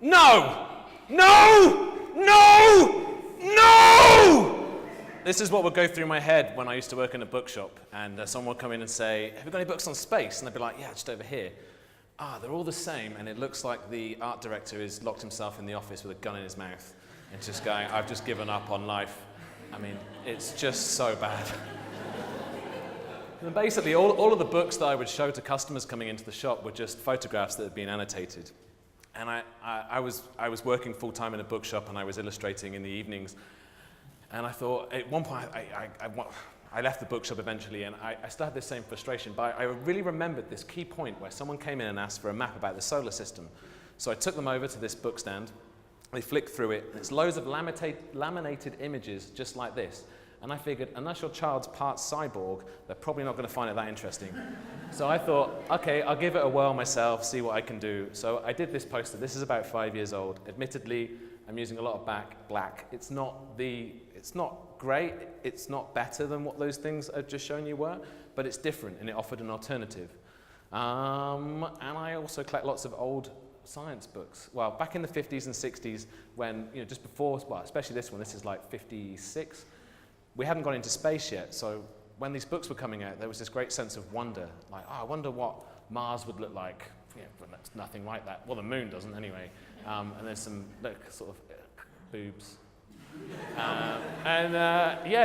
No! No! No! No! This is what would go through my head when I used to work in a bookshop, and someone would come in and say, have you got any books on space? And I'd be like, yeah, just over here. They're all the same, and it looks like the art director has locked himself in the office with a gun in his mouth and just going, I've just given up on life. I mean, it's just so bad. And basically, all of the books that I would show to customers coming into the shop were just photographs that had been annotated. And I was working full-time in a bookshop, and I was illustrating in the evenings. And I thought, at one point, I left the bookshop eventually, and I still had this same frustration, but I really remembered this key point where someone came in and asked for a map about the solar system. So I took them over to this book stand. They flicked through it, and it's loads of laminated images just like this. And I figured, unless your child's part cyborg, they're probably not going to find it that interesting. So I thought, okay, I'll give it a whirl myself, see what I can do. So I did this poster. This is about 5 years old. Admittedly, I'm using a lot of black. It's not great. It's not better than what those things I've just shown you were, but it's different, and it offered an alternative. And I also collect lots of old science books. Well, back in the 50s and 60s, when, just before, well, especially this one, this is like 56, we hadn't gone into space yet, so when these books were coming out, there was this great sense of wonder, like, I wonder what Mars would look like. But that's nothing like that. Well, the moon doesn't anyway. And there's some sort of boobs.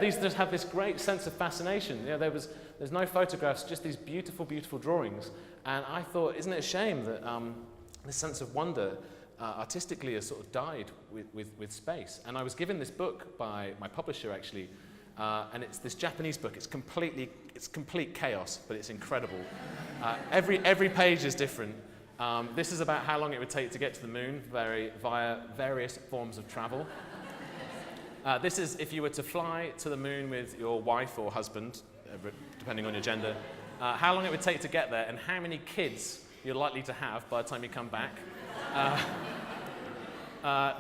These just have this great sense of fascination. There's no photographs, just these beautiful, beautiful drawings. And I thought, isn't it a shame that this sense of wonder artistically has sort of died with space? And I was given this book by my publisher, actually, and it's this Japanese book. It's complete chaos, but it's incredible. Every page is different. This is about how long it would take to get to the moon via various forms of travel. This is if you were to fly to the moon with your wife or husband, depending on your gender, how long it would take to get there and how many kids you're likely to have by the time you come back.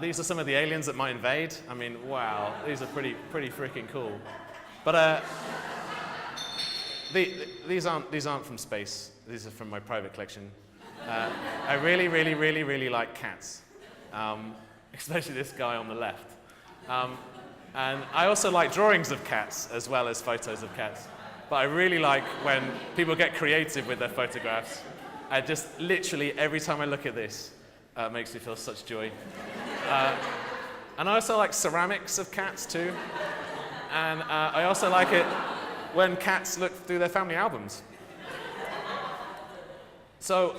These are some of the aliens that might invade. I mean, wow, these are pretty freaking cool. But these aren't from space. These are from my private collection. I really like cats, especially this guy on the left. And I also like drawings of cats as well as photos of cats. But I really like when people get creative with their photographs. I just literally, every time I look at this, it makes me feel such joy. And I also like ceramics of cats too. And I also like it when cats look through their family albums. So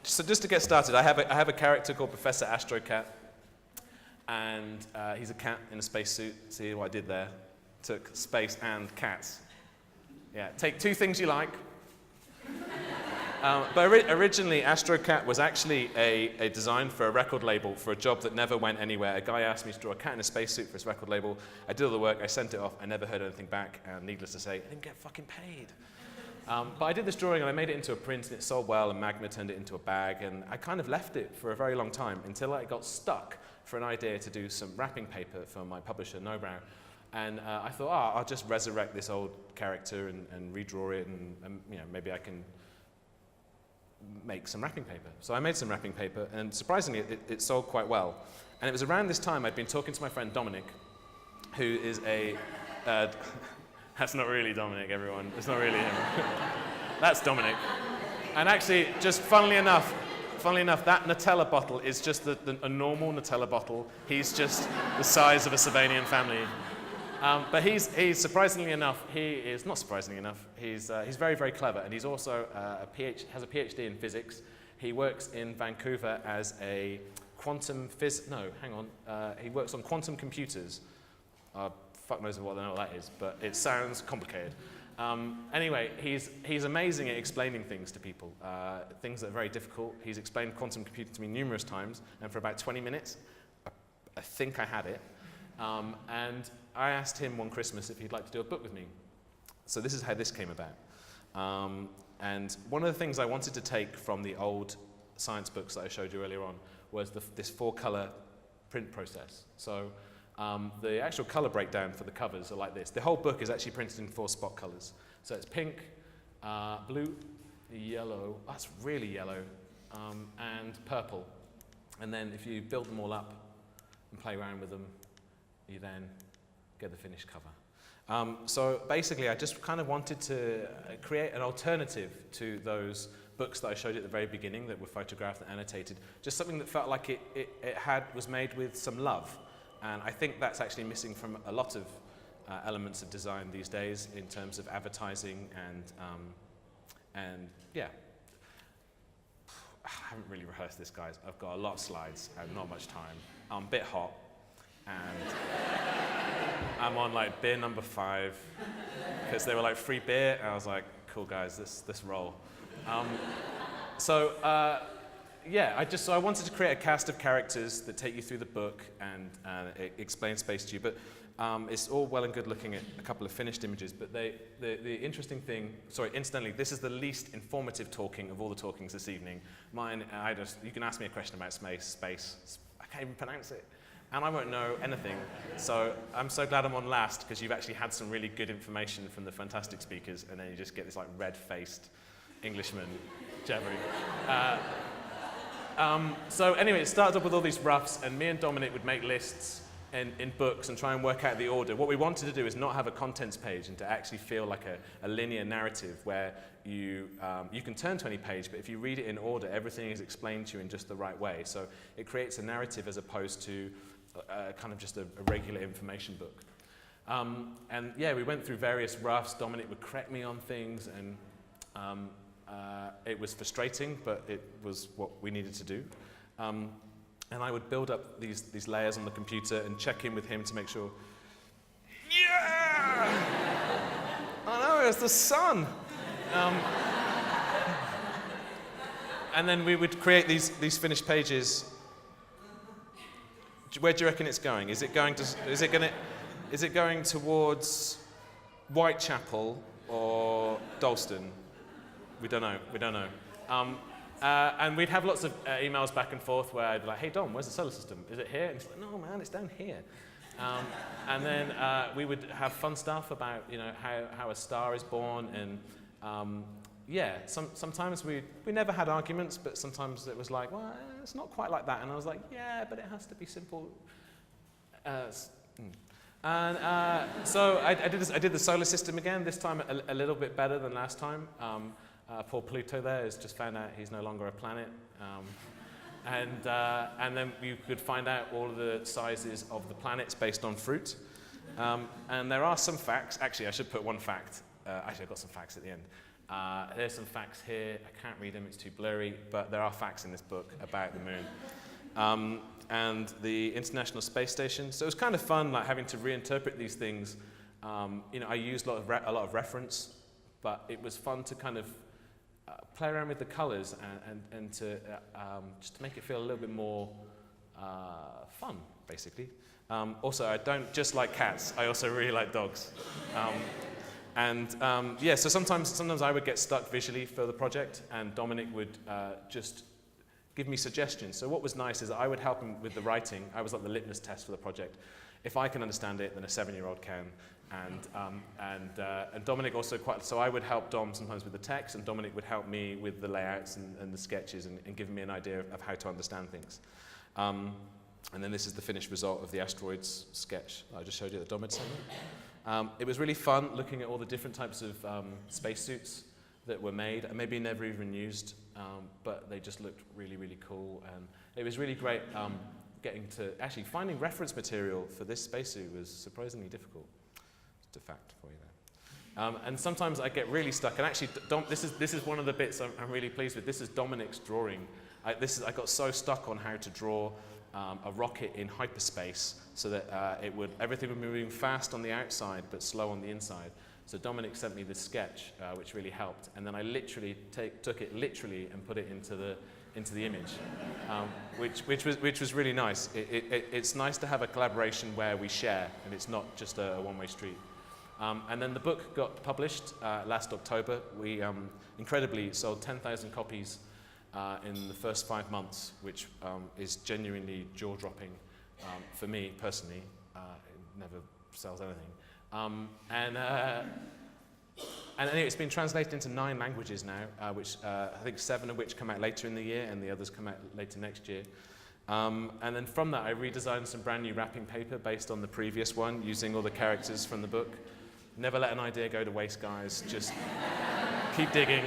just to get started, I have a character called Professor Astrocat. And he's a cat in a spacesuit. See what I did there? Took space and cats. Yeah, take two things you like. But originally, Astrocat was actually a design for a record label for a job that never went anywhere. A guy asked me to draw a cat in a spacesuit for his record label. I did all the work, I sent it off, I never heard anything back, and needless to say, I didn't get fucking paid. But I did this drawing and I made it into a print and it sold well, and Magma turned it into a bag, and I kind of left it for a very long time until I got stuck for an idea to do some wrapping paper for my publisher, Nobrow. And I thought, I'll just resurrect this old character and redraw it, and maybe I can make some wrapping paper. So I made some wrapping paper, and surprisingly, it sold quite well. And it was around this time I'd been talking to my friend Dominic, who is a... that's not really Dominic, everyone. It's not really him. That's Dominic. And actually, just funnily enough, that Nutella bottle is just a normal Nutella bottle. He's just the size of a Savanian family. But he's surprisingly enough, he's very, very clever, and he's also has a PhD in physics. He works in Vancouver as a he works on quantum computers. Fuck knows what that is, but it sounds complicated. Anyway, he's amazing at explaining things to people, things that are very difficult. He's explained quantum computing to me numerous times, and for about 20 minutes, I think I had it. And I asked him one Christmas if he'd like to do a book with me. So this is how this came about. And one of the things I wanted to take from the old science books that I showed you earlier on was this 4-color print process. So the actual color breakdown for the covers are like this. The whole book is actually printed in 4 spot colors. So it's pink, blue, yellow, that's really yellow, and purple. And then if you build them all up and play around with them, you then get the finished cover. So basically, I just kind of wanted to create an alternative to those books that I showed you at the very beginning that were photographed and annotated, just something that felt like it was made with some love. And I think that's actually missing from a lot of elements of design these days in terms of advertising and yeah. I haven't really rehearsed this, guys. I've got a lot of slides and not much time. I'm a bit hot, and I'm on like beer number 5 because they were like free beer, and I was like, cool guys, let's roll. Yeah, I wanted to create a cast of characters that take you through the book and explain space to you. But it's all well and good looking at a couple of finished images. But the interesting thing, incidentally, this is the least informative talking of all the talkings this evening. Mine, you can ask me a question about space. I can't even pronounce it. And I won't know anything. So I'm so glad I'm on last, because you've actually had some really good information from the fantastic speakers, and then you just get this like red-faced Englishman jabbering. So anyway, it started up with all these roughs, and me and Dominic would make lists in books and try and work out the order. What we wanted to do is not have a contents page and to actually feel like a linear narrative where you can turn to any page, but if you read it in order, everything is explained to you in just the right way. So it creates a narrative as opposed to kind of just a regular information book. And yeah, we went through various roughs. Dominic would correct me on things, and it was frustrating, but it was what we needed to do. And I would build up these layers on the computer and check in with him to make sure, yeah! I know, it's the sun! And then we would create these finished pages. Where do you reckon it's going? Is it going towards Whitechapel or Dalston? We don't know. And we'd have lots of emails back and forth where I'd be like, hey Dom, where's the solar system? Is it here? And he's like, no man, it's down here. And then we would have fun stuff about how a star is born, and yeah, sometimes we never had arguments, but sometimes it was like, well, it's not quite like that. And I was like, yeah, but it has to be simple. And so I did the solar system again, this time a little bit better than last time. Poor Pluto there has just found out he's no longer a planet. And then you could find out all of the sizes of the planets based on fruit. And there are some facts. Actually, I should put one fact. Actually, I've got some facts at the end. There's some facts here. I can't read them, it's too blurry, but there are facts in this book about the moon. And the International Space Station. So it was kind of fun, like having to reinterpret these things. I used a lot of reference, but it was fun to kind of play around with the colors and to just to make it feel a little bit more fun, basically. Also, I don't just like cats, I also really like dogs. Yeah, so sometimes I would get stuck visually for the project, and Dominic would just give me suggestions. So what was nice is that I would help him with the writing. I was like the litmus test for the project. If I can understand it, then a 7-year-old can. And Dominic also so I would help Dom sometimes with the text, and Dominic would help me with the layouts and the sketches and give me an idea of how to understand things. And then this is the finished result of the asteroids sketch that I just showed you that Dom had sent me. It was really fun looking at all the different types of spacesuits that were made and maybe never even used, but they just looked really, really cool. And it was really great actually finding reference material for this spacesuit was surprisingly difficult. Just a fact for you there. And sometimes I get really stuck, and actually this is one of the bits I'm really pleased with. This is Dominic's drawing. I got so stuck on how to draw a rocket in hyperspace so that everything would be moving fast on the outside but slow on the inside. So Dominic sent me this sketch, which really helped, and then I literally took it literally and put it into the image, which was really nice. It's nice to have a collaboration where we share, and it's not just a one-way street. And then the book got published last October. We incredibly sold 10,000 copies in the first 5 months, which is genuinely jaw-dropping for me personally. It never sells anything. And anyway, it's been translated into 9 languages now, which I think 7 of which come out later in the year, and the others come out later next year. And then from that, I redesigned some brand new wrapping paper based on the previous one, using all the characters from the book. Never let an idea go to waste, guys. Just keep digging.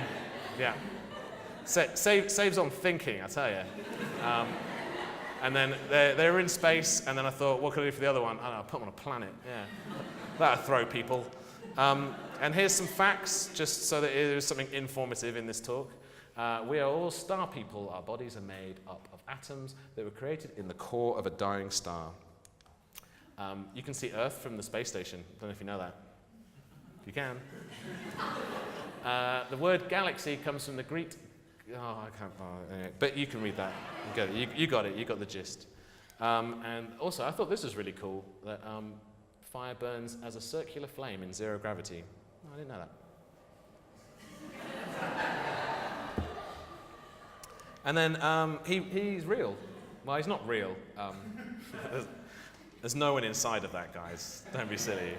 Yeah. Saves on thinking, I tell you. And then they were in space, and then I thought, what could I do for the other one? I don't know, I'll put them on a planet. Yeah. That'll throw people. And here's some facts, just so that there's something informative in this talk. We are all star people. Our bodies are made up of atoms that were created in the core of a dying star. You can see Earth from the space station. Don't know if you know that. You can. The word galaxy comes from the Greek. Oh, I can't. Anyway, but you can read that. You got it. You got the gist. And also, I thought this was really cool that fire burns as a circular flame in zero gravity. Oh, I didn't know that. And then he's real. Well, he's not real. There's no one inside of that, guys. Don't be silly.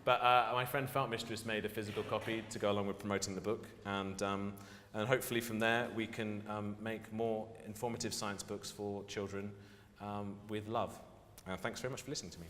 But my friend Felt Mistress made a physical copy to go along with promoting the book, and hopefully from there we can make more informative science books for children with love. Thanks very much for listening to me.